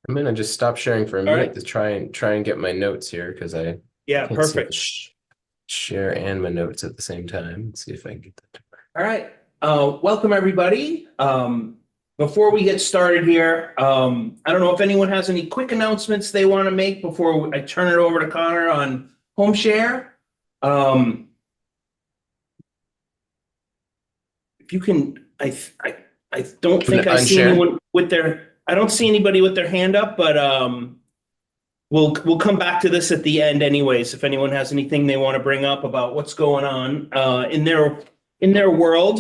I'm gonna just stop sharing for a All minute right. to try and get my notes here because I Yeah, can't seem to perfect. share and my notes at the same time. Let's see if I can get that to work. All right. Welcome everybody. Before we get started here, I don't know if anyone has any quick announcements they want to make before I turn it over to Connor on home share. Um, if you can, I don't think I see Unshare? anyone with I don't see anybody with their hand up, but we'll come back to this at the end anyways. If anyone has anything they want to bring up about what's going on in their world.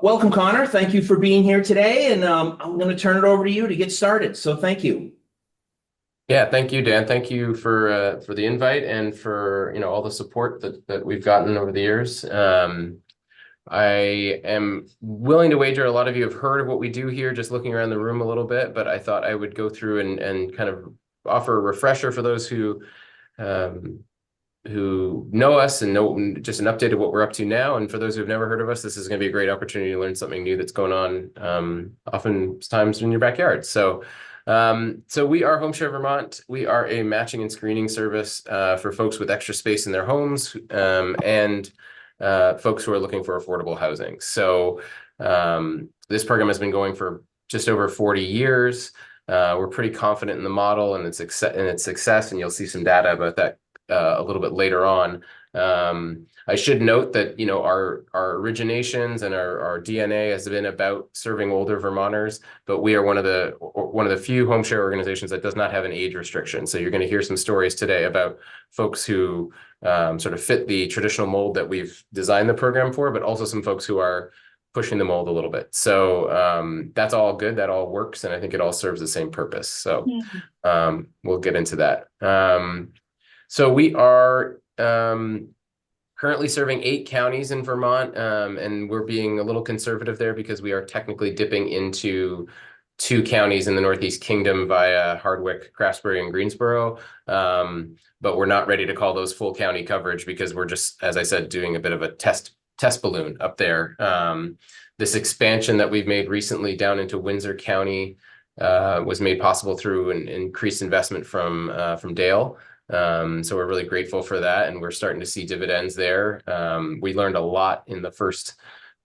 Welcome, Connor. Thank you for being here today, and I'm going to turn it over to you to get started. So thank you. Yeah, thank you, Dan. Thank you for the invite and for all the support that we've gotten over the years. I am willing to wager a lot of you have heard of what we do here, just looking around the room a little bit, but I thought I would go through and kind of offer a refresher for those um, who know us and know just an update of what we're up to now. And for those who have never heard of us, this is going to be a great opportunity to learn something new that's going on, oftentimes in your backyard. So we are HomeShare Vermont. We are a matching and screening service for folks with extra space in their homes and folks who are looking for affordable housing. So this program has been going for just over 40 years. We're pretty confident in the model and its success, and you'll see some data about that a little bit later on. I should note that our originations and our DNA has been about serving older Vermonters, but we are one of the few home share organizations that does not have an age restriction. So you're going to hear some stories today about folks who sort of fit the traditional mold that we've designed the program for, but also some folks who are pushing the mold a little bit. So that's all good. That all works, and I think it all serves the same purpose. So we'll get into that. So we are currently serving 8 counties in Vermont, and we're being a little conservative there because we are technically dipping into 2 counties in the Northeast Kingdom via Hardwick, Craftsbury, and Greensboro. But we're not ready to call those full county coverage because we're just, as I said, doing a bit of a test balloon up there. This expansion that we've made recently down into Windsor County was made possible through an increased investment from Dale. So we're really grateful for that, and we're starting to see dividends there. We learned a lot in the first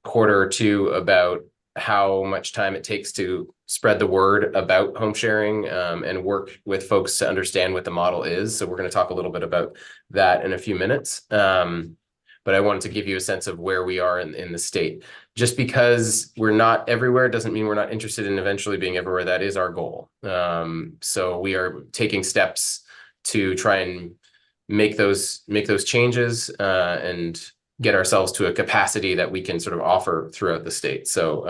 quarter or two about how much time it takes to spread the word about home sharing and work with folks to understand what the model is. So we're going to talk a little bit about that in a few minutes. But I wanted to give you a sense of where we are in the state. Just because we're not everywhere doesn't mean we're not interested in eventually being everywhere. That is our goal. So we are taking steps to try and make those changes and get ourselves to a capacity that we can sort of offer throughout the state. So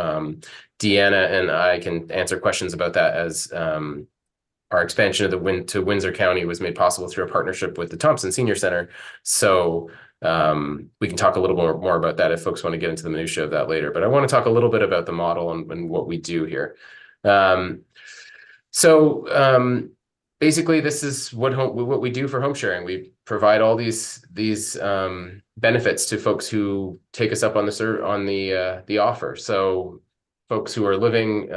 Deanna and I can answer questions about that as our expansion of to Windsor County was made possible through a partnership with the Thompson Senior Center. So we can talk a little more about that if folks want to get into the minutia of that later. But I want to talk a little bit about the model and what we do here. So basically, this is what we do for home sharing. We provide all these benefits to folks who take us up on the offer. So folks who are living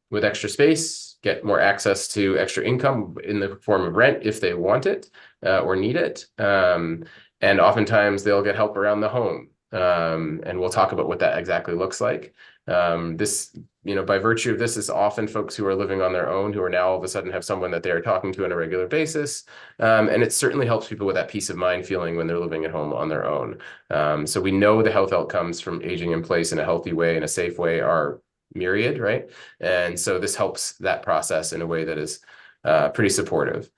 with extra space get more access to extra income in the form of rent if they want it or need it. And oftentimes they'll get help around the home. And we'll talk about what that exactly looks like. This, by virtue of this, is often folks who are living on their own, who are now all of a sudden have someone that they are talking to on a regular basis. And it certainly helps people with that peace of mind feeling when they're living at home on their own. So we know the health outcomes from aging in place in a healthy way, in a safe way, are myriad, right? And so this helps that process in a way that is pretty supportive.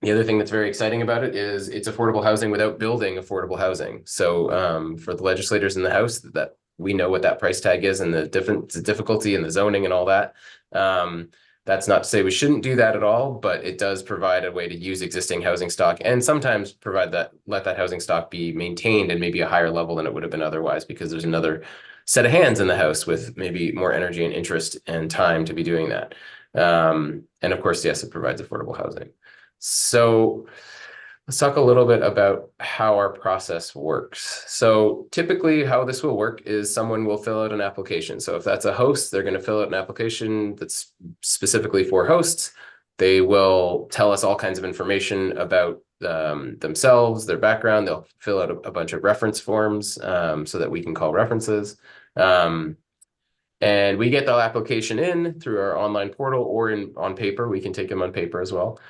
The other thing that's very exciting about it is it's affordable housing without building affordable housing. So for the legislators in the House, that we know what that price tag is and the difficulty and the zoning and all that. That's not to say we shouldn't do that at all, but it does provide a way to use existing housing stock and sometimes let that housing stock be maintained at maybe a higher level than it would have been otherwise, because there's another set of hands in the House with maybe more energy and interest and time to be doing that. And of course, yes, it provides affordable housing. So Let's talk a little bit about how our process works. So typically how this will work is someone will fill out an application. So if that's a host, they're going to fill out an application that's specifically for hosts. They will tell us all kinds of information about themselves, their background. They'll fill out a bunch of reference forms so that we can call references. And we get the application in through our online portal or on paper. We can take them on paper as well.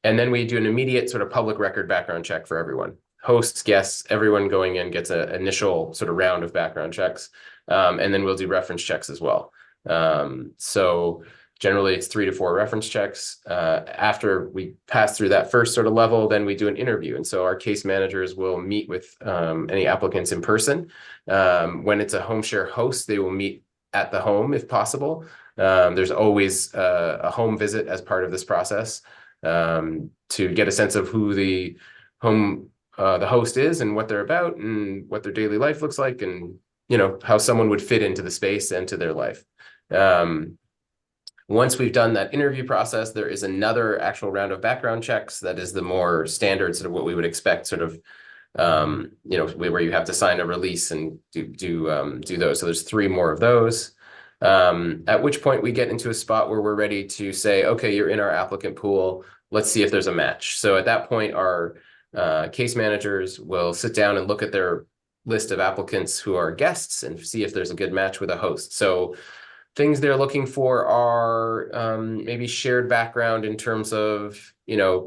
And then we do an immediate sort of public record background check for everyone. Hosts, guests, everyone going in gets an initial sort of round of background checks. And then we'll do reference checks as well. So generally it's 3 to 4 reference checks. After we pass through that first sort of level, then we do an interview. And so our case managers will meet with any applicants in person. When it's a home share host, they will meet at the home if possible. There's always a home visit as part of this process to get a sense of who the host is and what they're about and what their daily life looks like, and how someone would fit into the space and to their life. Once we've done that interview process, there is another actual round of background checks that is the more standard sort of what we would expect, sort of where you have to sign a release and do those. So there's 3 more of those. At which point we get into a spot where we're ready to say, okay, you're in our applicant pool. Let's see if there's a match. So at that point, our case managers will sit down and look at their list of applicants who are guests and see if there's a good match with a host. So things they're looking for are maybe shared background in terms of,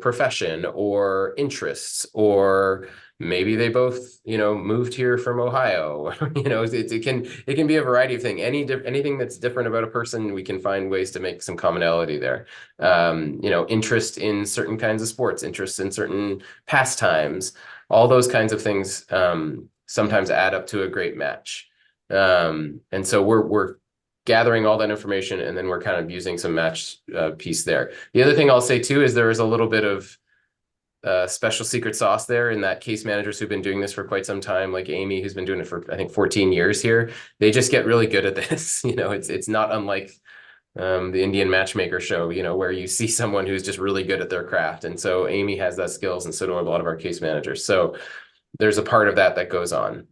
profession or interests, or maybe they both, moved here from Ohio. It can be a variety of things. Anything that's different about a person, we can find ways to make some commonality there. Interest in certain kinds of sports, interest in certain pastimes, all those kinds of things sometimes add up to a great match. And so we're gathering all that information, and then we're kind of using some match piece there. The other thing I'll say too is there is a little bit of special secret sauce there in that case managers who've been doing this for quite some time, like Amy, who's been doing it for, I think, 14 years here, they just get really good at this. It's not unlike the Indian matchmaker show, where you see someone who's just really good at their craft. And so Amy has that skills, and so do a lot of our case managers. So there's a part of that goes on.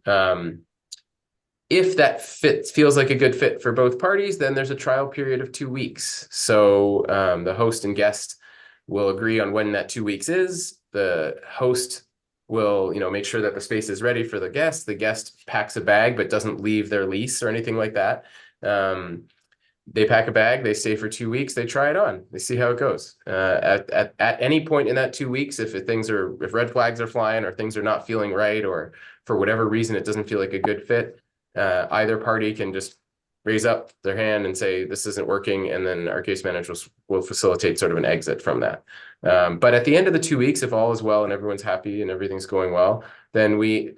If that feels like a good fit for both parties, then there's a trial period of 2 weeks. So the host and guest will agree on when that 2 weeks is. The host will, make sure that the space is ready for the guest. The guest packs a bag, but doesn't leave their lease or anything like that. They pack a bag, they stay for 2 weeks, they try it on, they see how it goes. At any point in that 2 weeks, if red flags are flying or things are not feeling right, or for whatever reason it doesn't feel like a good fit, either party can just raise up their hand and say, this isn't working. And then our case managers will facilitate sort of an exit from that. But at the end of the 2 weeks, if all is well and everyone's happy and everything's going well, then we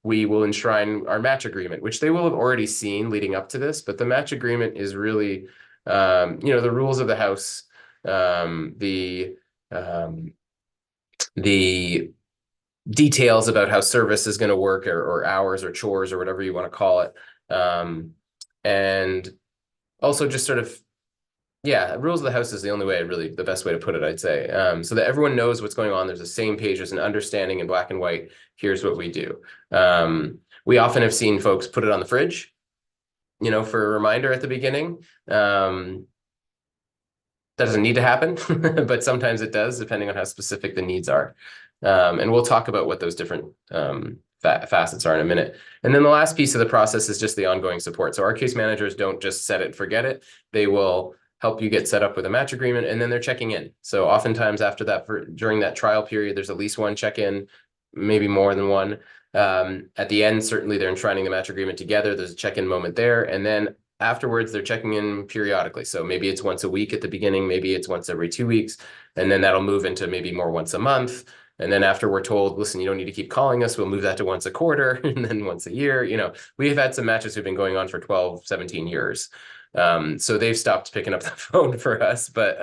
will enshrine our match agreement, which they will have already seen leading up to this. But the match agreement is really, the rules of the house, the details about how service is going to work, or hours or chores or whatever you want to call it. And also just sort of, rules of the house is the only way, really the best way to put it, I'd say. So that everyone knows what's going on. There's the same page, there's an understanding in black and white. Here's what we do. We often have seen folks put it on the fridge, for a reminder at the beginning. That doesn't need to happen, but sometimes it does, depending on how specific the needs are. And we'll talk about what those different facets are in a minute. And then the last piece of the process is just the ongoing support. So our case managers don't just set it and forget it. They will help you get set up with a match agreement, and then they're checking in. So oftentimes after that, during that trial period, there's at least one check-in, maybe more than one. At the end, certainly they're enshrining the match agreement together. There's a check-in moment there. And then afterwards, they're checking in periodically. So maybe it's once a week at the beginning, maybe it's once every 2 weeks, and then that'll move into maybe more once a month. And then after we're told, listen, you don't need to keep calling us, we'll move that to once a quarter and then once a year. We've had some matches who've been going on for 12, 17 years. So they've stopped picking up the phone for us, but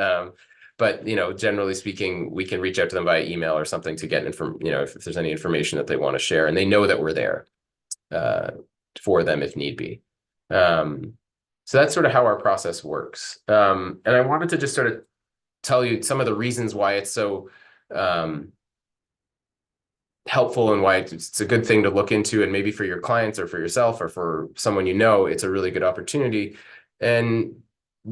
generally speaking, we can reach out to them via email or something to get if there's any information that they want to share, and they know that we're there for them if need be. So that's sort of how our process works. And I wanted to just sort of tell you some of the reasons why it's so helpful and why it's a good thing to look into, and maybe for your clients or for yourself or for someone you know, it's a really good opportunity. And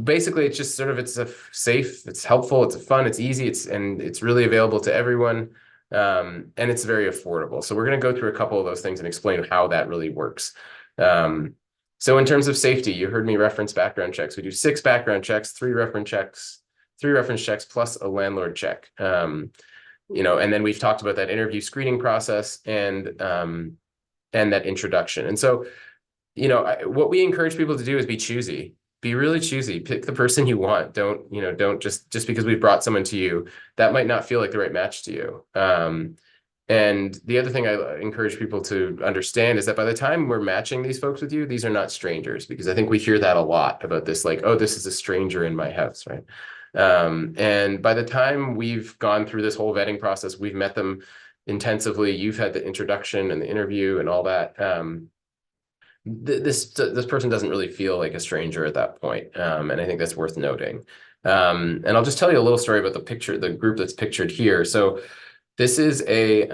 basically it's just sort of, it's a safe, it's helpful, it's fun, it's easy, and it's really available to everyone. And it's very affordable. So we're going to go through a couple of those things and explain how that really works. So in terms of safety, you heard me reference background checks. We do 6 background checks, 3 reference checks plus a landlord check. And then we've talked about that interview screening process and that introduction. And so, what we encourage people to do is be choosy, be really choosy, pick the person you want. Don't just because we've brought someone to you, that might not feel like the right match to you. And the other thing I encourage people to understand is that by the time we're matching these folks with you, these are not strangers, because I think we hear that a lot about this, like, oh, this is a stranger in my house, right? And by the time we've gone through this whole vetting process, we've met them intensively, you've had the introduction and the interview and all that. This person doesn't really feel like a stranger at that point. And I think that's worth noting. And I'll just tell you a little story about the group that's pictured here. So this is a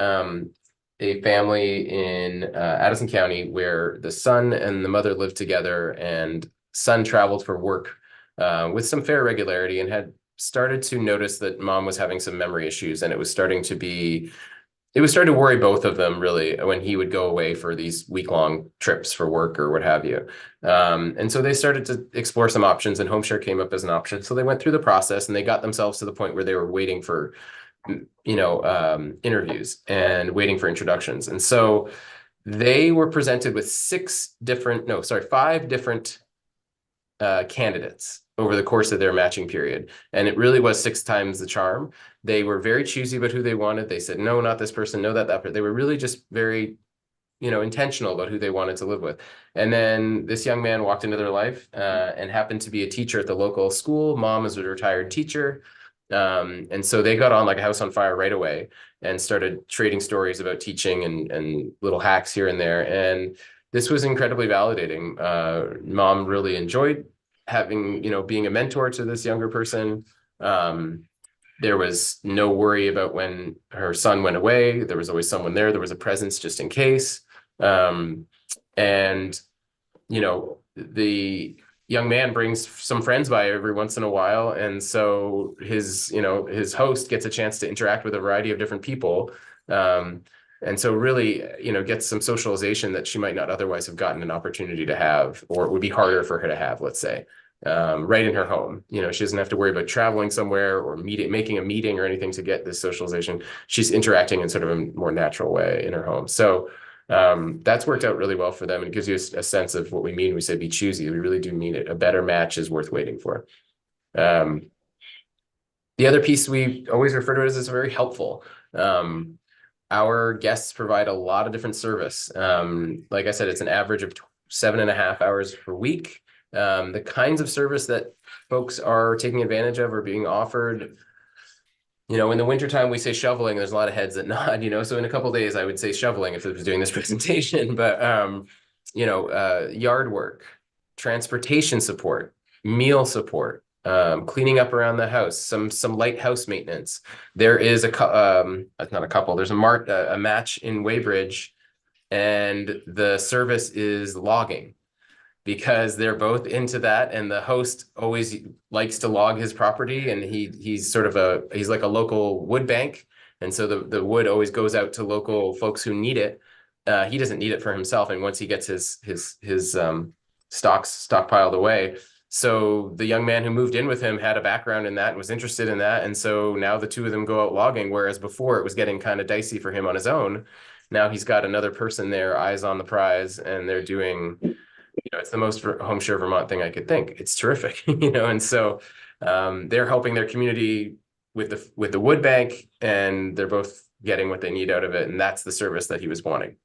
family in Addison County where the son and the mother lived together, and son traveled for work with some fair regularity and had started to notice that mom was having some memory issues, and it was starting to worry both of them really when he would go away for these week-long trips for work or what have you. And so they started to explore some options, and home share came up as an option. So they went through the process and they got themselves to the point where they were waiting for interviews and waiting for introductions. And so they were presented with 5 different candidates over the course of their matching period. And it really was 6 times the charm. They were very choosy about who they wanted. They said, no, not this person, no, that person. They were really just very, intentional about who they wanted to live with. And then this young man walked into their life and happened to be a teacher at the local school. Mom is a retired teacher. And so they got on like a house on fire right away and started trading stories about teaching and little hacks here and there. And this was incredibly validating. Mom really enjoyed having, being a mentor to this younger person. There was no worry about when her son went away. There was always someone there. There was a presence just in case. And, the young man brings some friends by every once in a while. And so his host gets a chance to interact with a variety of different people. And so really, gets some socialization that she might not otherwise have gotten an opportunity to have, or it would be harder for her to have, let's say, right in her home. She doesn't have to worry about traveling somewhere or making a meeting or anything to get this socialization. She's interacting in sort of a more natural way in her home. So that's worked out really well for them. And it gives you a sense of what we mean when we say be choosy. We really do mean it. A better match is worth waiting for. The other piece we always refer to it as is very helpful. Our guests provide a lot of different service. Like I said, it's an average of 7.5 hours per week. The kinds of service that folks are taking advantage of or being offered, in the wintertime, we say shoveling. There's a lot of heads that nod, so in a couple of days, I would say shoveling if I was doing this presentation, but, yard work, transportation support, meal support, cleaning up around the house, some light house maintenance. There is there's a match in Weybridge, and the service is logging, because they're both into that, and the host always likes to log his property, and he's like a local wood bank, and so the wood always goes out to local folks who need it. He doesn't need it for himself, and once he gets his stocks stockpiled away. So the young man who moved in with him had a background in that and was interested in that, and so now the two of them go out logging, whereas before it was getting kind of dicey for him on his own. Now he's got another person there, eyes on the prize, and they're doing, it's the most home share Vermont thing I could think. It's terrific, and so they're helping their community with the wood bank, and they're both getting what they need out of it, and that's the service that he was wanting.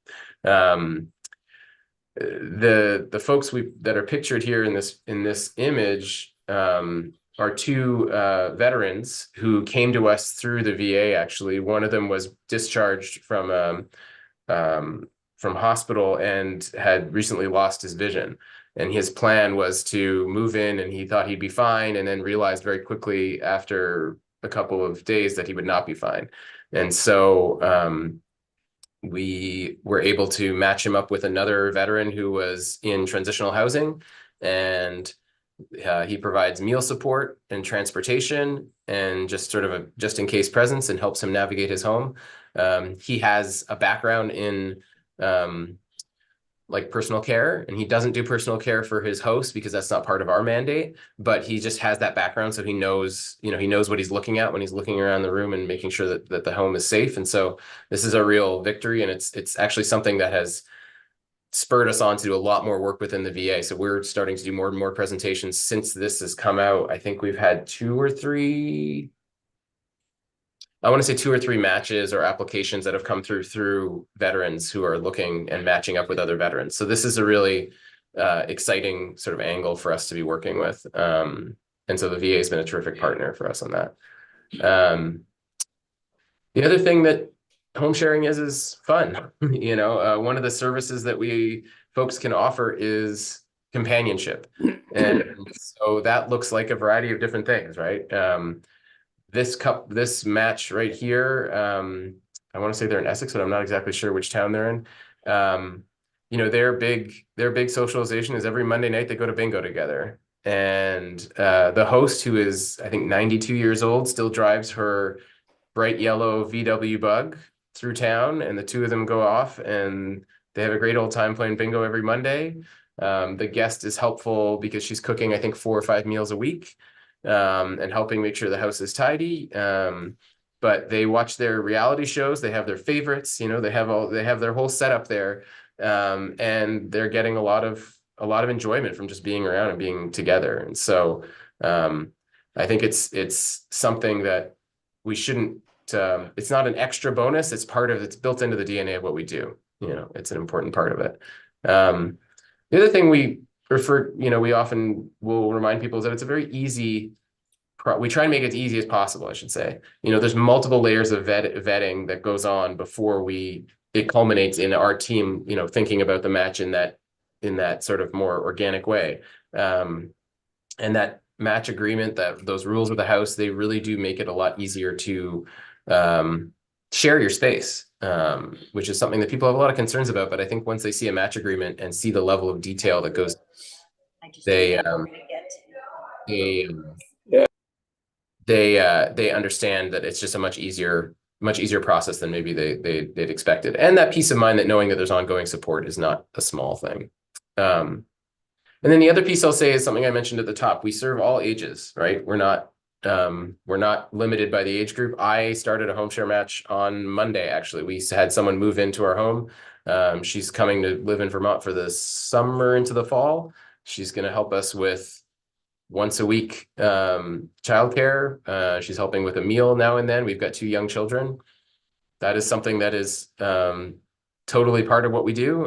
The folks that are pictured here in this image are 2 veterans who came to us through the VA. Actually, one of them was discharged from hospital and had recently lost his vision. And his plan was to move in, and he thought he'd be fine, and then realized very quickly after a couple of days that he would not be fine. And so we were able to match him up with another veteran who was in transitional housing, and he provides meal support and transportation and just sort of a just in case presence, and helps him navigate his home. He has a background in like personal care, and he doesn't do personal care for his host because that's not part of our mandate, but he just has that background. So he knows, he knows what he's looking at when he's looking around the room and making sure that the home is safe. And so this is a real victory, and it's actually something that has spurred us on to do a lot more work within the VA. So we're starting to do more and more presentations since this has come out. I think we've had two or three matches or applications that have come through veterans who are looking and matching up with other veterans. So this is a really exciting sort of angle for us to be working with. And so the VA has been a terrific partner for us on that. The other thing that home sharing is fun. One of the services that folks can offer is companionship. And so that looks like a variety of different things, right? This match right here, I want to say they're in Essex, but I'm not exactly sure which town they're in. Their big socialization is every Monday night they go to bingo together. And the host, who is, I think, 92 years old, still drives her bright yellow VW Bug through town, and the two of them go off and they have a great old time playing bingo every Monday. The guest is helpful because she's cooking, I think, 4 or 5 meals a week. And helping make sure the house is tidy. But they watch their reality shows. They have their favorites. They have their whole setup there, and they're getting a lot of enjoyment from just being around and being together. And so I think it's something that we shouldn't. It's not an extra bonus. It's built into the DNA of what we do. It's an important part of it. The other thing we often will remind people is that it's a very easy, we try and make it as easy as possible, I should say. There's multiple layers of vetting that goes on before it culminates in our team, thinking about the match in that sort of more organic way. And that match agreement, those rules of the house, they really do make it a lot easier to share your space, which is something that people have a lot of concerns about. But I think once they see a match agreement and see the level of detail that goes, they understand that it's just a much easier process than maybe they'd expected. And that peace of mind that knowing that there's ongoing support is not a small thing. And then the other piece I'll say is something I mentioned at the top. We serve all ages, right? We're not limited by the age group. I started a home share match on Monday, actually. We had someone move into our home. She's coming to live in Vermont for the summer into the fall. She's going to help us with once a week childcare. She's helping with a meal now and then. We've got 2 young children. That is something that is totally part of what we do.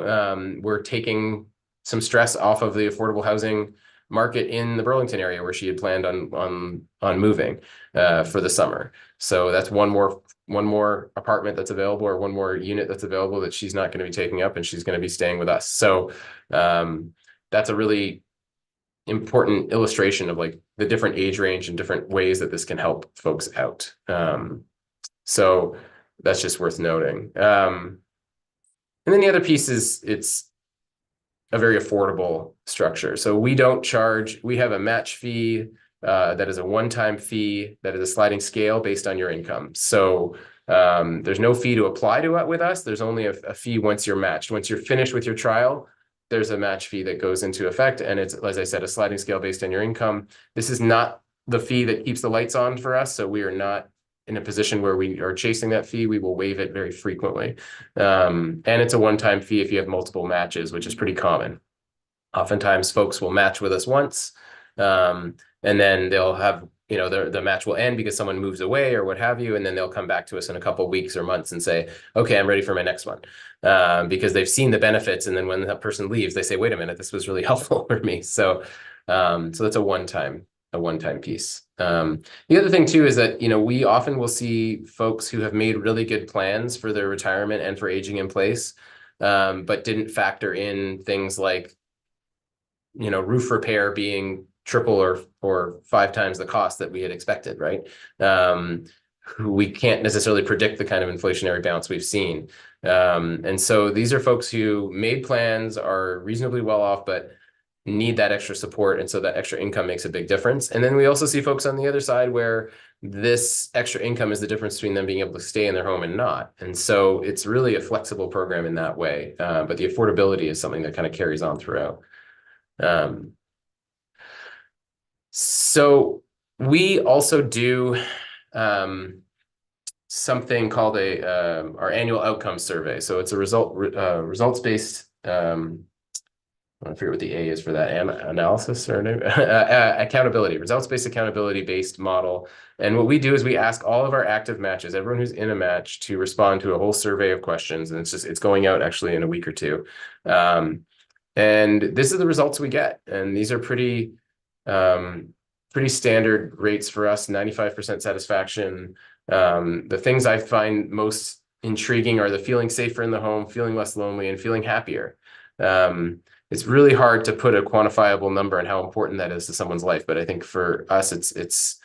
We're taking some stress off of the affordable housing market in the Burlington area where she had planned on moving for the summer. So that's one more apartment that's available, or one more unit that's available that she's not going to be taking up, and she's going to be staying with us. So that's a really important illustration of like the different age range and different ways that this can help folks out. So that's just worth noting. And then the other piece is it's a very affordable structure. So we don't charge, we have a match fee that is a one-time fee that is a sliding scale based on your income. So there's no fee to apply to it with us. There's only a fee once you're matched. Once you're finished with your trial, there's a match fee that goes into effect. And it's, as I said, a sliding scale based on your income. This is not the fee that keeps the lights on for us. So we are not in a position where we are chasing that fee. We will waive it very frequently. And it's a one-time fee if you have multiple matches, which is pretty common. Oftentimes folks will match with us once, and then they'll have, the match will end because someone moves away or what have you. And then they'll come back to us in a couple of weeks or months and say, okay, I'm ready for my next one. Because they've seen the benefits. And then when that person leaves, they say, wait a minute, this was really helpful for me. So that's a one-time piece. The other thing too is that, we often will see folks who have made really good plans for their retirement and for aging in place, but didn't factor in things like, roof repair being triple or 5 times the cost that we had expected, right? We can't necessarily predict the kind of inflationary bounce we've seen. And so these are folks who made plans, are reasonably well off, but need that extra support. And so that extra income makes a big difference. And then we also see folks on the other side where this extra income is the difference between them being able to stay in their home and not. And so it's really a flexible program in that way. But the affordability is something that kind of carries on throughout. So we also do something called our annual outcome survey. So it's a results-based, I forget what the A is for that, analysis or accountability, results-based accountability-based model. And what we do is we ask all of our active matches, everyone who's in a match, to respond to a whole survey of questions. And it's going out actually in a week or two. And this is the results we get. And these are pretty standard rates for us, 95% satisfaction. The things I find most intriguing are the feeling safer in the home, feeling less lonely, and feeling happier. It's really hard to put a quantifiable number on how important that is to someone's life, but I think for us, it's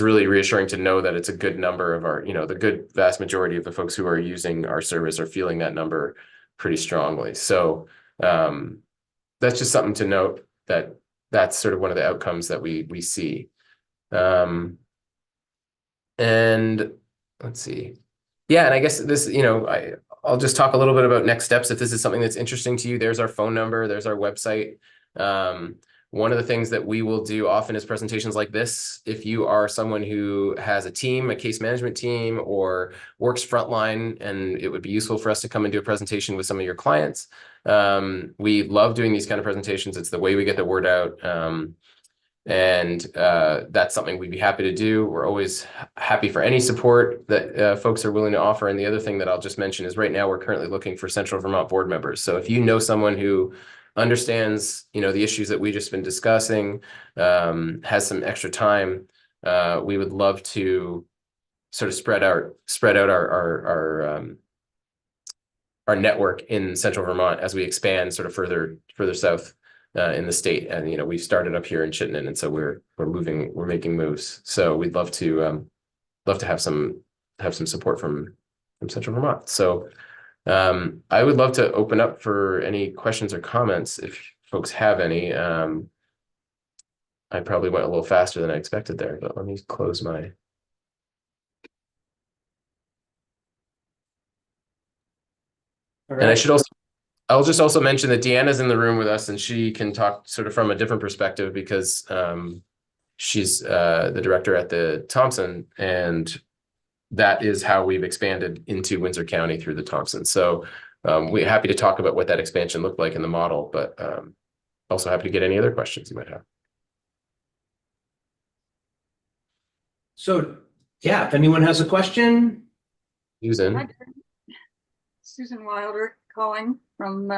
really reassuring to know that it's a good number of our, the good vast majority of the folks who are using our service are feeling that number pretty strongly. So that's just something to note, that that's sort of one of the outcomes that we see. And let's see. Yeah, and I guess this, I'll just talk a little bit about next steps. If this is something that's interesting to you, there's our phone number, there's our website. One of the things that we will do often is presentations like this. If you are someone who has a team, a case management team, or works frontline, and it would be useful for us to come and do a presentation with some of your clients. We love doing these kind of presentations. It's the way we get the word out. And that's something we'd be happy to do. We're always happy for any support that folks are willing to offer. And the other thing that I'll just mention is right now we're currently looking for Central Vermont board members. So if you know someone who understands, the issues that we've just been discussing, has some extra time, we would love to sort of spread out our network in Central Vermont as we expand sort of further south in the state. And we started up here in Chittenden, and so we're making moves. So we'd love to have some support from Central Vermont. So I would love to open up for any questions or comments if folks have any. I probably went a little faster than I expected there, but let me close my. All right. And I'll just also mention that Deanna's in the room with us, and she can talk sort of from a different perspective because she's the director at the Thompson, and that is how we've expanded into Windsor County through the Thompson. So we're happy to talk about what that expansion looked like in the model, but also happy to get any other questions you might have. So, yeah, if anyone has a question. Susan. Susan Wilder calling from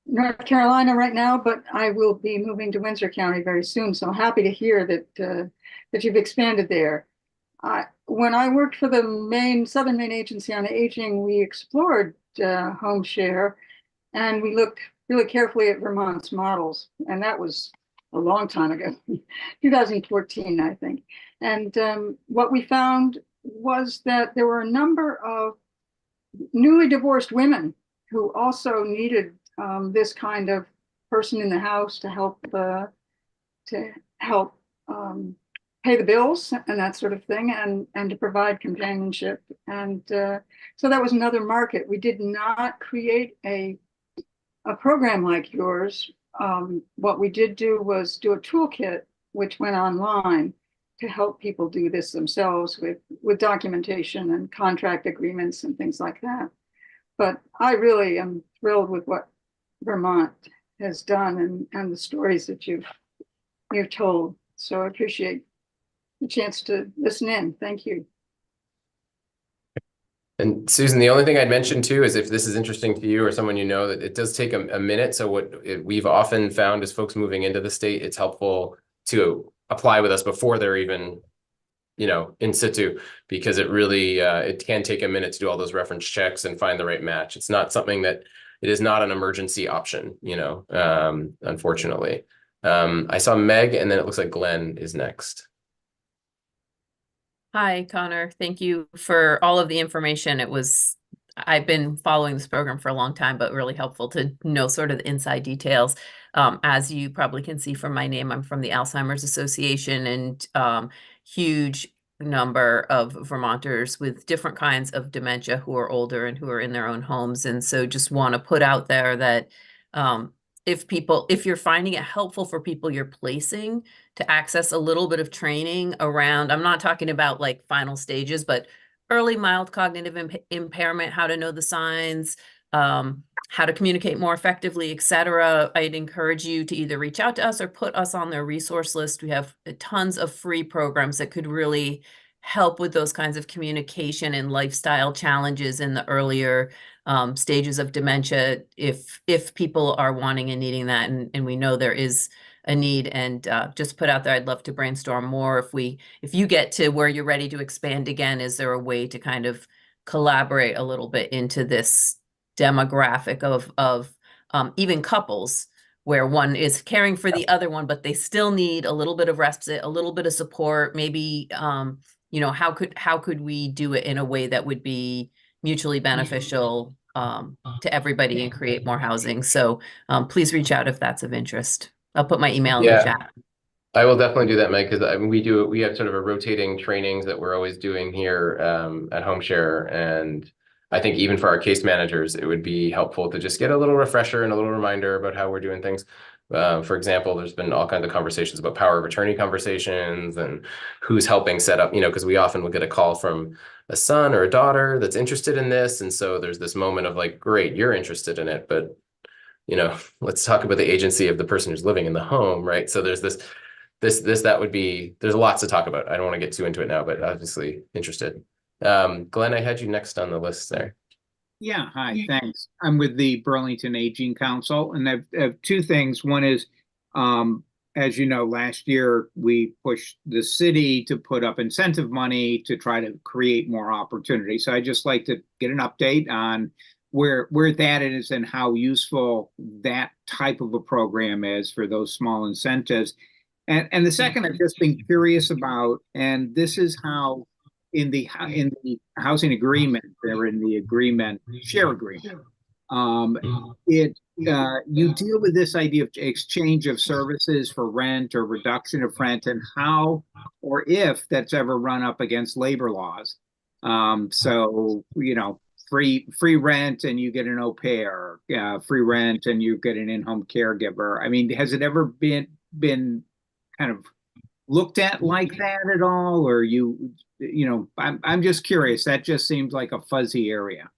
North Carolina right now, but I will be moving to Windsor County very soon. So happy to hear that you've expanded there. When I worked for the Southern Maine Agency on Aging, we explored home share, and we looked really carefully at Vermont's models, and that was a long time ago, 2014, I think. And what we found was that there were a number of newly divorced women who also needed this kind of person in the house to help pay the bills and that sort of thing, and to provide companionship. And so that was another market. We did not create a program like yours. What we did do was do a toolkit which went online to help people do this themselves with documentation and contract agreements and things like that. But I really am thrilled with what Vermont has done and the stories that you've told. So I appreciate the chance to listen in. Thank you. And Susan, the only thing I'd mention too is if this is interesting to you or someone you know, that it does take a minute. So what we've often found is folks moving into the state, it's helpful to apply with us before they're even, in situ, because it really, it can take a minute to do all those reference checks and find the right match. It's not something that, it is not an emergency option, unfortunately. I saw Meg, and then it looks like Glenn is next. Hi, Connor. Thank you for all of the information. I've been following this program for a long time, but really helpful to know sort of the inside details. As you probably can see from my name, I'm from the Alzheimer's Association, and huge number of Vermonters with different kinds of dementia who are older and who are in their own homes. And so just want to put out there that if you're finding it helpful for people you're placing, to access a little bit of training around, I'm not talking about like final stages, but early mild cognitive impairment, how to know the signs, how to communicate more effectively, etc. I'd encourage you to either reach out to us or put us on their resource list. We have tons of free programs that could really help with those kinds of communication and lifestyle challenges in the earlier stages of dementia if people are wanting and needing that. And we know there is a need, and just put out there, I'd love to brainstorm more. If you get to where you're ready to expand again, is there a way to kind of collaborate a little bit into this demographic of even couples where one is caring for the other one, but they still need a little bit of respite, a little bit of support, maybe how could we do it in a way that would be mutually beneficial to everybody and create more housing? So please reach out if that's of interest. I'll put my email in the Yeah. chat. I will definitely do that, Meg, because I mean, we have sort of a rotating trainings that we're always doing here at HomeShare, and I think even for our case managers, it would be helpful to just get a little refresher and a little reminder about how we're doing things. For example, there's been all kinds of conversations about power of attorney conversations and who's helping set up, because we often will get a call from a son or a daughter that's interested in this, and so there's this moment of like, great, you're interested in it, but let's talk about the agency of the person who's living in the home, right? So there's there's lots to talk about. I don't want to get too into it now, but obviously interested. Glenn, I had you next on the list there. Yeah, hi, thanks. I'm with the Burlington Aging Council, and I have two things. One is, as you know, last year we pushed the city to put up incentive money to try to create more opportunity. So I'd just like to get an update on where that is and how useful that type of a program is for those small incentives. And the second I've just been curious about, and this is how in the housing agreement, or in the agreement, share agreement, you deal with this idea of exchange of services for rent or reduction of rent, and how or if that's ever run up against labor laws. So free rent and you get an au pair, free rent and you get an in-home caregiver. I mean, has it ever been kind of looked at like that at all, or I'm just curious. That just seems like a fuzzy area.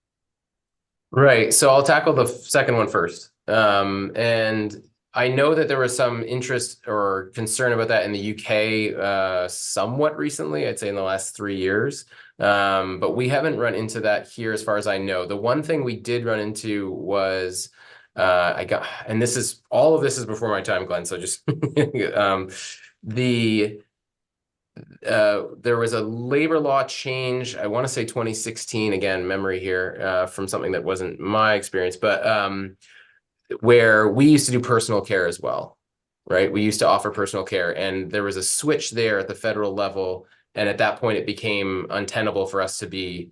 Right. So I'll tackle the second one first. And I know that there was some interest or concern about that in the UK somewhat recently, I'd say in the last 3 years. But we haven't run into that here as far as I know. The one thing we did run into was and all of this is before my time, Glenn. So just there was a labor law change, I want to say 2016, again, memory here, from something that wasn't my experience, but where we used to do personal care as well, right? We used to offer personal care, and there was a switch there at the federal level. And at that point, it became untenable for us to be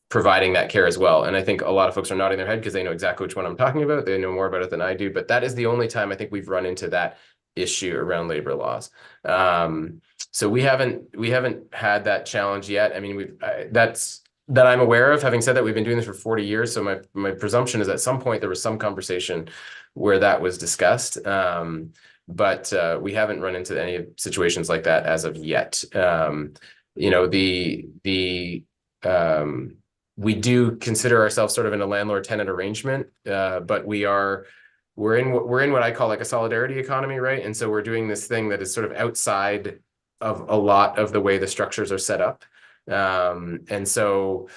providing that care as well. And I think a lot of folks are nodding their head because they know exactly which one I'm talking about. They know more about it than I do, but that is the only time I think we've run into that issue around labor laws. So we haven't had that challenge yet. I mean, that I'm aware of. Having said that, we've been doing this for 40 years. So my presumption is at some point there was some conversation where that was discussed. But we haven't run into any situations like that as of yet. We do consider ourselves sort of in a landlord-tenant arrangement, but we're in what I call like a solidarity economy, right? And so we're doing this thing that is sort of outside of a lot of the way the structures are set up. And so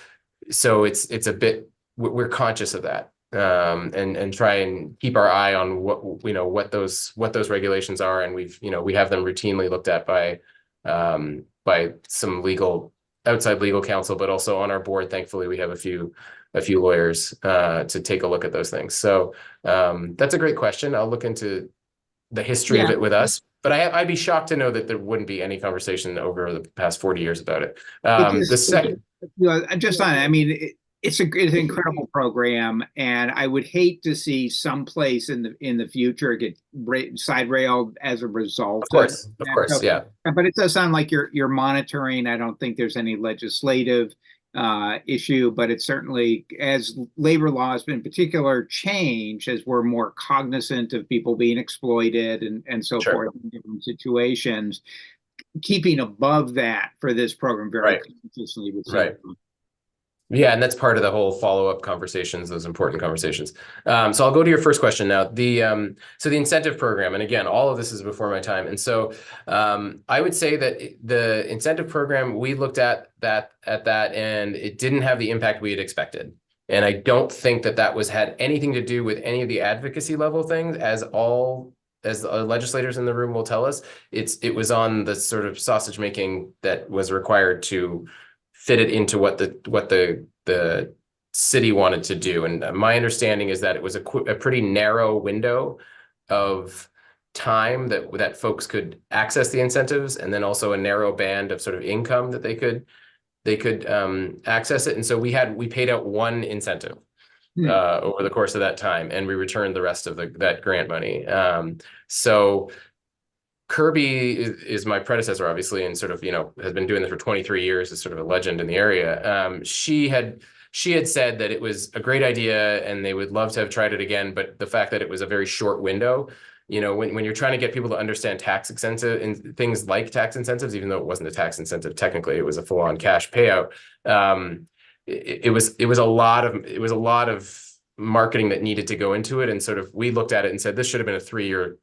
it's a bit, we're conscious of that, and try and keep our eye on what those regulations are. And we have them routinely looked at by some outside legal counsel, but also on our board, thankfully, we have a few lawyers to take a look at those things. So that's a great question. I'll look into the history of it with us. But I'd be shocked to know that there wouldn't be any conversation over the past 40 years about it. The second, Just on it, I mean, it's an incredible program, and I would hate to see someplace in the future get side railed as a result. of course, So, yeah. but it does sound like you're monitoring. I don't think there's any legislative issue, but it's certainly, as labor laws in particular change, as we're more cognizant of people being exploited and so Sure. forth in different situations, keeping above that for this program very Right. consciously would Right. Yeah, and that's part of the whole follow-up conversations, those important conversations. So I'll go to your first question now. So the incentive program, and again, all of this is before my time. And so I would say that the incentive program, we looked at that, and it didn't have the impact we had expected. And I don't think that had anything to do with any of the advocacy level things, as the legislators in the room will tell us. It was on the sort of sausage making that was required to fit it into what the city wanted to do. And my understanding is that it was a pretty narrow window of time that folks could access the incentives, and then also a narrow band of sort of income that they could access it. And so we paid out one incentive over the course of that time, and we returned the rest of that grant money. So Kirby is my predecessor, obviously, and sort of, has been doing this for 23 years, is sort of a legend in the area. She had said that it was a great idea and they would love to have tried it again, but the fact that it was a very short window, when you're trying to get people to understand tax incentive and things like tax incentives, even though it wasn't a tax incentive, technically it was a full-on cash payout. It was a lot of marketing that needed to go into it, and sort of we looked at it and said this should have been a 3-year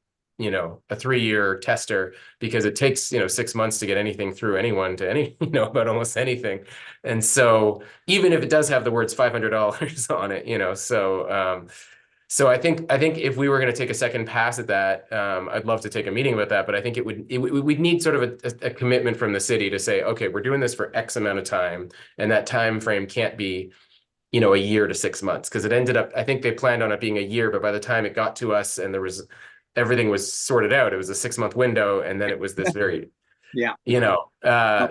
tester, because it takes 6 months to get anything through anyone to about almost anything. And so even if it does have the words $500 on it, so I think if we were going to take a second pass at that, I'd love to take a meeting about that, but I think we'd need sort of a commitment from the city to say, okay, we're doing this for X amount of time, and that time frame can't be a year to 6 months, because it ended up, I think they planned on it being a year, but by the time it got to us and everything was sorted out, it was a 6-month window, and then it was this very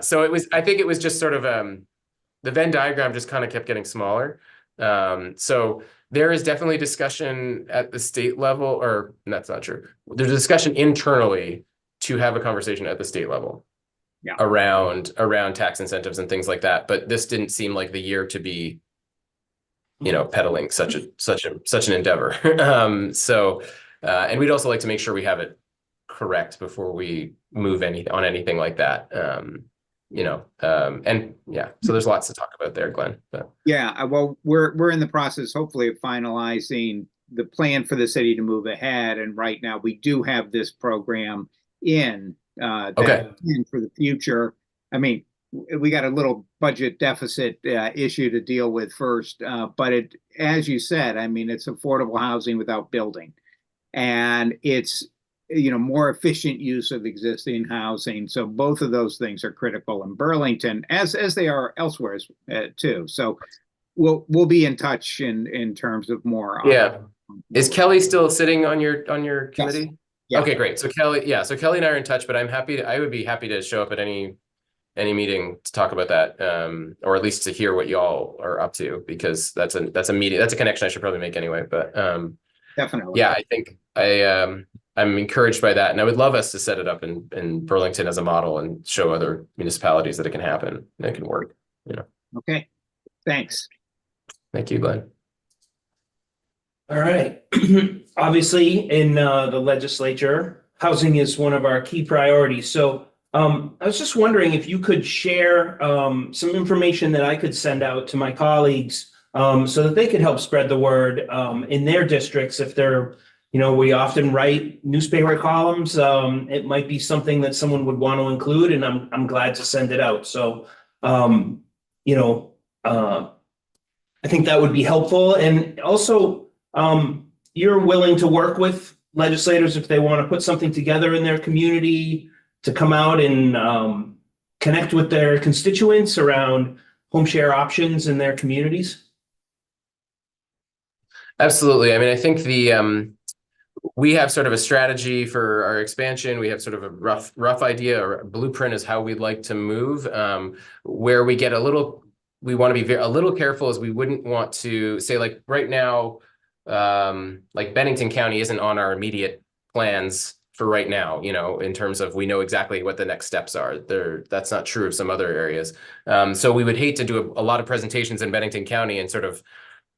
so I think it was just sort of the Venn diagram just kind of kept getting smaller. So there is definitely discussion at the state level, or that's not true. There's a discussion internally to have a conversation at the state level around tax incentives and things like that. But this didn't seem like the year to be, peddling such an endeavor. And we'd also like to make sure we have it correct before we move on anything like that. So there's lots to talk about there, Glenn. But. Yeah, well, we're in the process, hopefully, of finalizing the plan for the city to move ahead. And right now, we do have this program in for the future. I mean, we got a little budget deficit issue to deal with first, but as you said, I mean, it's affordable housing without building, and it's more efficient use of existing housing. So both of those things are critical in Burlington, as they are elsewhere too. So we'll be in touch in terms of more. Yeah. Is Kelly still sitting on your committee? Yes. Yeah. Okay, great. So Kelly and I are in touch, but I would be happy to show up at any meeting to talk about that, or at least to hear what y'all are up to, because that's a meeting, that's a connection I should probably make anyway. But definitely. Yeah, I think I'm encouraged by that, and I would love us to set it up in Burlington as a model and show other municipalities that it can happen and it can work. Okay, thanks. Thank you, Glenn. All right. Obviously, in the legislature, housing is one of our key priorities. So I was just wondering if you could share some information that I could send out to my colleagues so that they could help spread the word in their districts. If they're, we often write newspaper columns. It might be something that someone would want to include, and I'm glad to send it out. So, I think that would be helpful. And also, you're willing to work with legislators if they want to put something together in their community to come out and connect with their constituents around home share options in their communities? Absolutely. I mean, I think we have sort of a strategy for our expansion. We have sort of a rough idea or a blueprint is how we'd like to move. Where we get we want to be a little careful is we wouldn't want to say, like right now, like Bennington County isn't on our immediate plans for right now, in terms of we know exactly what the next steps are. That's not true of some other areas. So we would hate to do a lot of presentations in Bennington County and sort of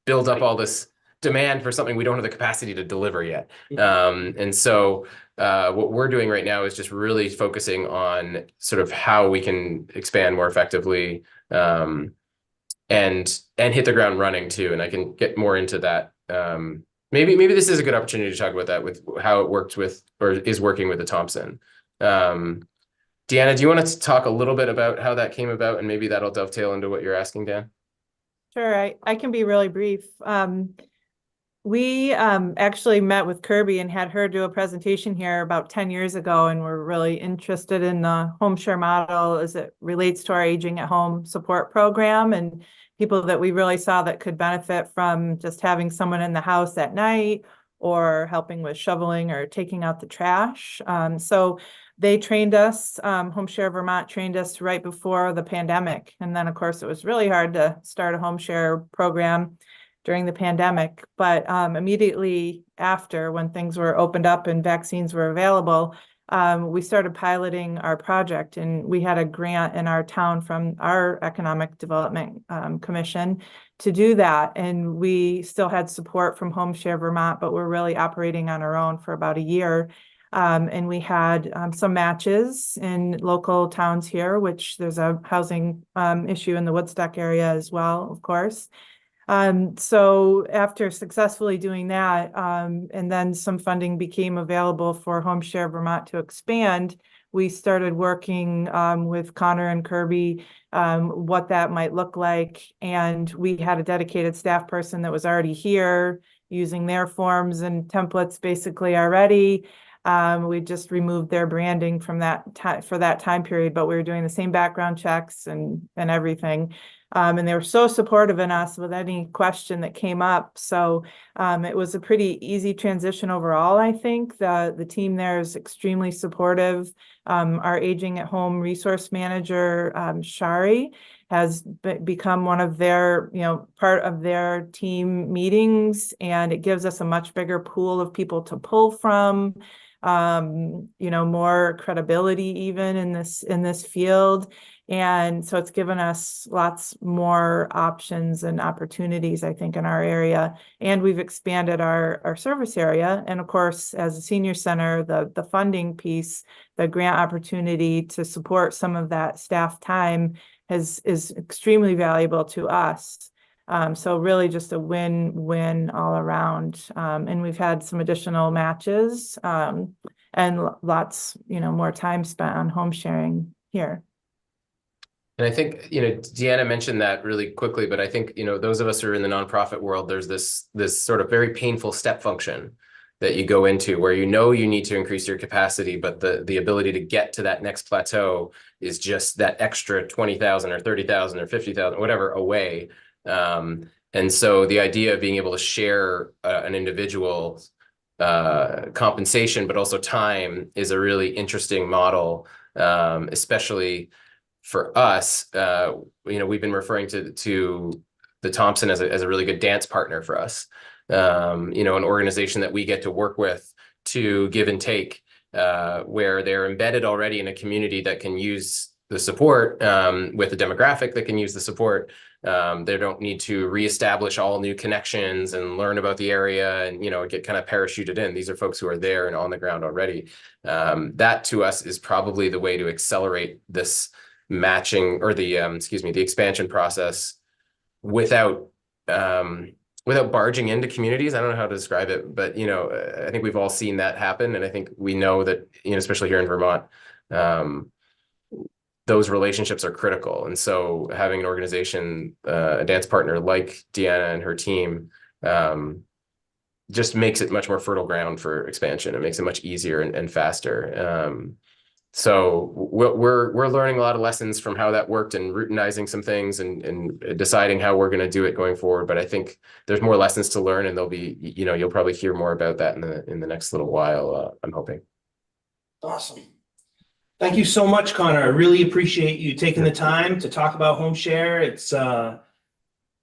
build up all this demand for something we don't have the capacity to deliver yet. And so what we're doing right now is just really focusing on sort of how we can expand more effectively, and hit the ground running too. And I can get more into that. Maybe this is a good opportunity to talk about that with how it worked with or is working with the Thompson. Deanna, do you want to talk a little bit about how that came about, and maybe that'll dovetail into what you're asking, Dan? Sure, I can be really brief. We actually met with Kirby and had her do a presentation here about 10 years ago, and we're really interested in the home share model as it relates to our aging at home support program and people that we really saw that could benefit from just having someone in the house at night or helping with shoveling or taking out the trash. So they trained us, Home Share Vermont trained us right before the pandemic. And then of course it was really hard to start a home share program during the pandemic. But immediately after, when things were opened up and vaccines were available, we started piloting our project, and we had a grant in our town from our Economic Development Commission to do that. And we still had support from Home Share Vermont, but we're really operating on our own for about a year. And we had some matches in local towns here, which there's a housing issue in the Woodstock area as well, of course. So after successfully doing that, and then some funding became available for Home Share Vermont to expand, we started working with Connor and Kirby, what that might look like. And we had a dedicated staff person that was already here using their forms and templates basically already. We just removed their branding from that for that time period, but we were doing the same background checks and everything. And they were so supportive in us with any question that came up. So it was a pretty easy transition overall, I think. The team there is extremely supportive. Our aging at home resource manager, Shari, has become one of their, part of their team meetings, and it gives us a much bigger pool of people to pull from. More credibility even in this field. And so it's given us lots more options and opportunities, I think, in our area. And we've expanded our service area. And of course, as a senior center, the funding piece, the grant opportunity to support some of that staff time is extremely valuable to us. So really just a win-win all around. And we've had some additional matches and lots, more time spent on home sharing here. And I think, Deanna mentioned that really quickly, but I think, those of us who are in the nonprofit world, there's this sort of very painful step function that you go into where you need to increase your capacity, but the ability to get to that next plateau is just that extra 20,000 or 30,000 or 50,000, whatever, away. And so the idea of being able to share an individual's compensation, but also time, is a really interesting model, especially for us. We've been referring to the Thompson as a really good dance partner for us. An organization that we get to work with to give and take, where they're embedded already in a community that can use the support, with a demographic that can use the support. They don't need to reestablish all new connections and learn about the area and, get kind of parachuted in. These are folks who are there and on the ground already. That to us is probably the way to accelerate this matching or the expansion process without barging into communities. I don't know how to describe it, but I think we've all seen that happen, and I think we know that especially here in Vermont, those relationships are critical. And so having an organization, a dance partner like Deanna and her team, just makes it much more fertile ground for expansion. It makes it much easier and faster. So we're learning a lot of lessons from how that worked and routinizing some things and deciding how we're going to do it going forward. But I think there's more lessons to learn, and there'll be, you'll probably hear more about that in the next little while. I'm hoping. Awesome. Thank you so much, Connor. I really appreciate you taking the time to talk about home share. It's a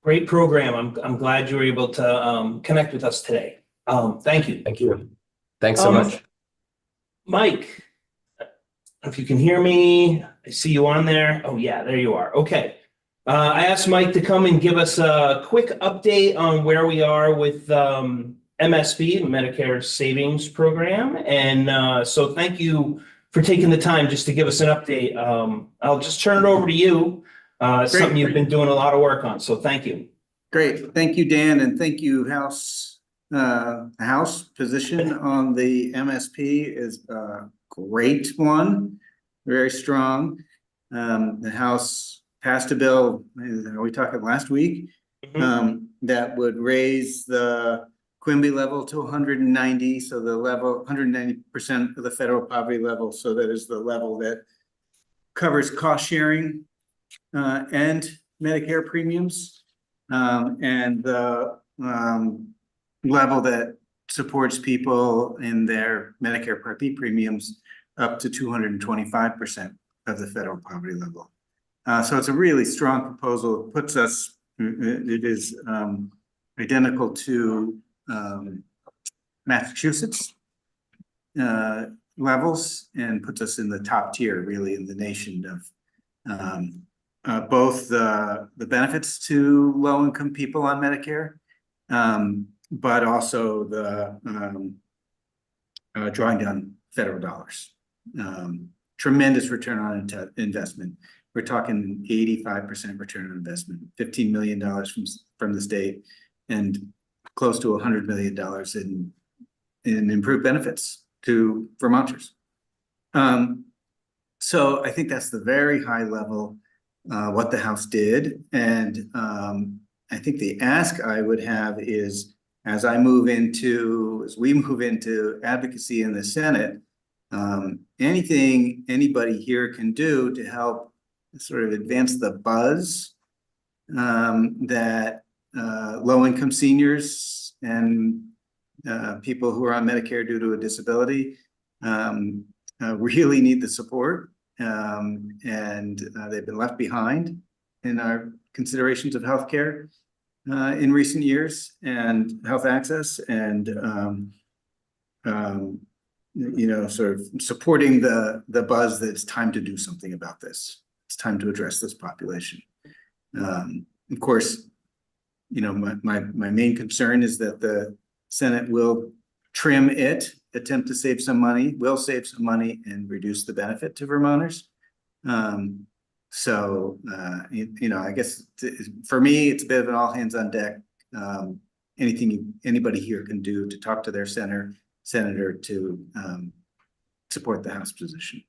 great program. I'm glad you were able to connect with us today. Thank you. Thank you. Thanks so much. Mike, if you can hear me, I see you on there. Oh yeah, there you are. Okay. I asked Mike to come and give us a quick update on where we are with MSP, Medicare Savings Program. And so thank you for taking the time just to give us an update. I'll just turn it over to you. Something you've been doing a lot of work on, so thank you. Great. Thank you, Dan, and thank you, House. House position on the MSP is a great one, very strong. The House passed a bill, we talked last week, that would raise the Quimby level to 190, so the level 190% of the federal poverty level, so that is the level that covers cost sharing and Medicare premiums, and the level that supports people in their Medicare Part B premiums up to 225% of the federal poverty level. So it's a really strong proposal. It puts us, it is identical to Massachusetts levels, and puts us in the top tier really in the nation of both the benefits to low-income people on Medicare, but also the drawing down federal dollars. Tremendous return on investment. We're talking 85% return on investment, $15 million from the state, and close to $100 million in improved benefits to Vermonters. So I think that's the very high level what the House did, and I think the ask I would have is, as we move into advocacy in the Senate, anything anybody here can do to help sort of advance the buzz that low-income seniors and people who are on Medicare due to a disability really need the support, and they've been left behind in our considerations of healthcare in recent years and health access, and sort of supporting the buzz that it's time to do something about this. It's time to address this population. Of course, my main concern is that the Senate will trim it, attempt to save some money, will save some money, and reduce the benefit to Vermonters. So I guess for me, it's a bit of an all hands on deck. Anything anybody here can do to talk to their senator to support the House position.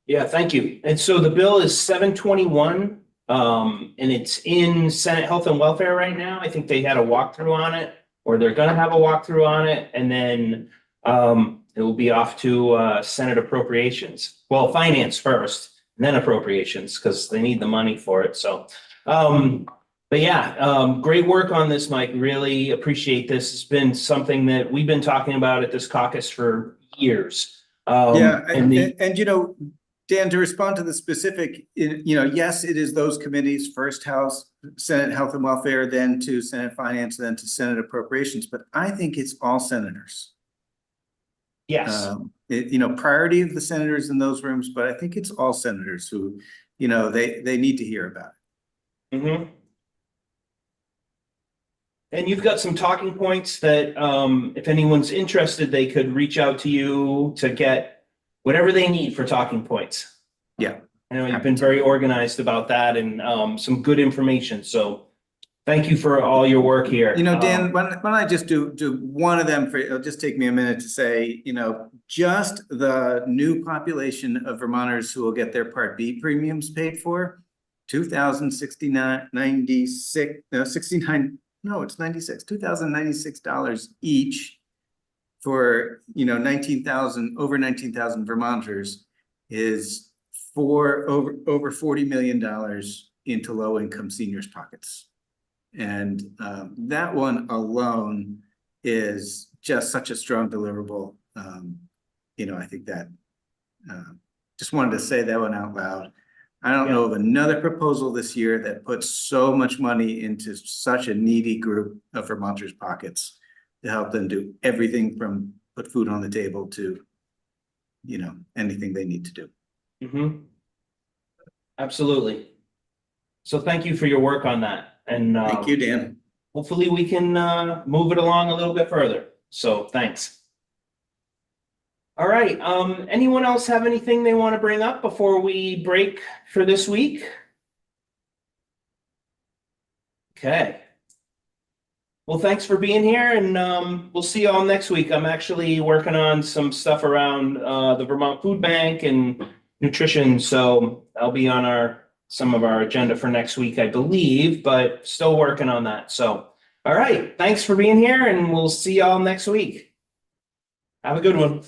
Yeah, thank you. And so the bill is 721, and it's in Senate Health and Welfare right now. I think they had a walkthrough on it, or they're going to have a walkthrough on it, and then it will be off to Senate Appropriations. Well, Finance first, and then Appropriations, because they need the money for it. So, but yeah, great work on this, Mike. Really appreciate this. It's been something that we've been talking about at this caucus for years. Dan, to respond to the specific, yes, it is those committees, first House, Senate Health and Welfare, then to Senate Finance, then to Senate Appropriations, but I think it's all senators. Yes. Priority of the senators in those rooms, but I think it's all senators who, they need to hear about it. Mm-hmm. And you've got some talking points that if anyone's interested, they could reach out to you to get whatever they need for talking points. Yeah. I know you've been very organized about that, and some good information. So thank you for all your work here. Dan, why don't I just do one of them it'll just take me a minute to say, just the new population of Vermonters who will get their Part B premiums paid for, $2,096 each for, over 19,000 Vermonters. is for over $40 million into low-income seniors' pockets. And that one alone is just such a strong deliverable. I think that just wanted to say that one out loud. I don't know of another proposal this year that puts so much money into such a needy group of Vermonters' pockets to help them do everything from put food on the table to, anything they need to do. Mm-hmm. Absolutely. So thank you for your work on that. And Thank you, Dan. hopefully we can move it along a little bit further. So thanks. All right. Anyone else have anything they want to bring up before we break for this week? Okay. Well, thanks for being here, and we'll see you all next week. I'm actually working on some stuff around the Vermont Food Bank and nutrition, so I'll be on some of our agenda for next week, I believe, but still working on that. So, all right. Thanks for being here, and we'll see y'all next week. Have a good one.